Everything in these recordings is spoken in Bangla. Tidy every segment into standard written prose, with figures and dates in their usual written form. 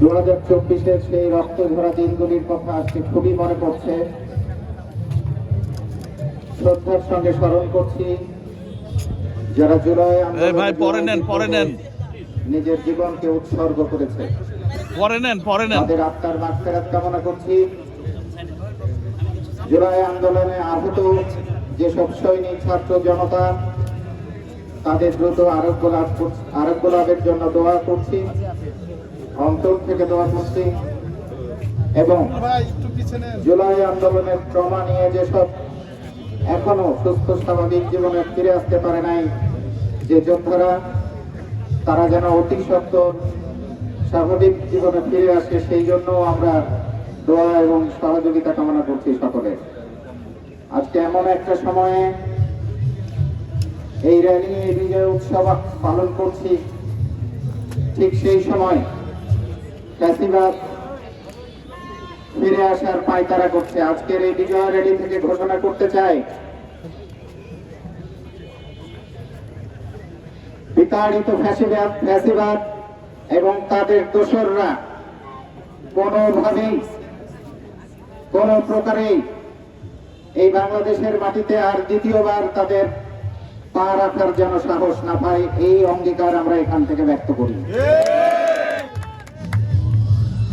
2024-এর সেই রক্ত ঝরা দিনগুলির কথা আজকে খুবই মনে পড়ছে। শ্রদ্ধার সঙ্গে স্মরণ করছি যারা জুলাই আন্দোলনে নিজের জীবনকে উৎসর্গ করেছে। তাদের আত্মার মাগফিরাত কামনা করছি। জুলাই আন্দোলনে আহত যেসব সৈনিক ছাত্র জনতা, তাদের দ্রুত আরোগ্য লাভের জন্য দোয়া করছি, অন্তর থেকে দোয়া করছি। এবং জুলাই আন্দোলনের ট্রমা নিয়ে যেসব এখনো সুস্থ স্বাভাবিক জীবনে ফিরে আসতে পারে নাই যে যোদ্ধারা, তারা যেন অতি সত্বর স্বাভাবিক জীবনে ফিরে আসে, সেই জন্য আমরা দোয়া এবং সহযোগিতা কামনা করছি সকলে। আজকে এমন একটা সময়ে এই র্যালি, এই বিজয় উৎসব পালন করছি, ঠিক সেই সময় ফ্যাসিবাদ ফিরে আসার পায়তারা করছে। আজকের এই বিজয় র্যালি থেকে ঘোষণা করতে চাই, বিতাড়িত ফ্যাসিবাদ এবং তাদের দোসররা কোনোভাবেই কোনো প্রকারেই এই বাংলাদেশের মাটিতে আর দ্বিতীয়বার তাদের পা রাখার যেন সাহস না পায়, এই অঙ্গীকার আমরা এখান থেকে ব্যক্ত করি।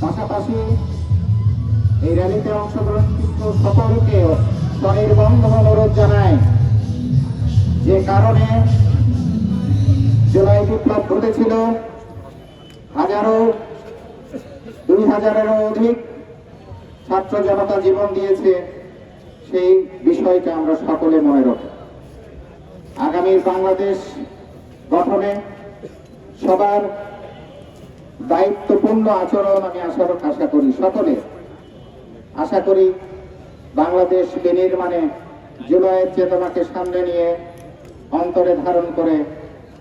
পাশাপাশি এই র্যালিতে অংশগ্রহণকৃত সকলকে স্বনির্বন্ধ অনুরোধ জানায়, যে কারণে জুলাই বিপ্লব ঘটেছিল, 2000-এরও অধিক ছাত্র জনতা জীবন দিয়েছে, সেই বিষয়টা আমরা সকলে মনে রাখি। আগামী বাংলাদেশ গঠনে সবার দায়িত্বপূর্ণ আচরণ আমি আশা করি, সকলে আশা করি বাংলাদেশ বিনির্মাণে জুলাইয়ের চেতনাকে সামনে নিয়ে অন্তরে ধারণ করে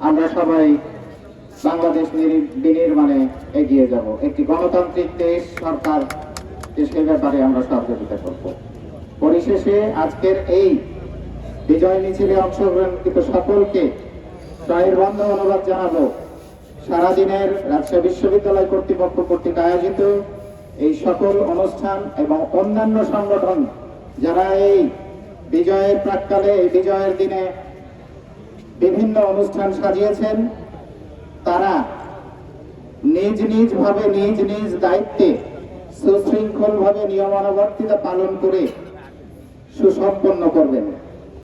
আমরা সবাই বাংলাদেশ বিনির্মাণে এগিয়ে যাব। একটি গণতান্ত্রিক দেশ, সরকার, সে ব্যাপারে আমরা সহযোগিতা করব। পরিশেষে আজকের এই বিজয় মিছিলে অংশগ্রহণকৃত সকলকে সনির্বন্ধ অনুরোধ জানাবো, সারাদিনের রাজশাহী বিশ্ববিদ্যালয় কর্তৃপক্ষ কর্তৃক আয়োজিত এই সকল অনুষ্ঠান এবং অন্যান্য সংগঠন যারা এই বিজয়ের প্রাক্কালে, এই বিজয়ের দিনে বিভিন্ন অনুষ্ঠান সাজিয়েছেন, তারা নিজ নিজ ভাবে নিজ নিজ দায়িত্বে সুশৃঙ্খল ভাবে নিয়মানুবর্তিতা পালন করে সুসম্পন্ন করবেন।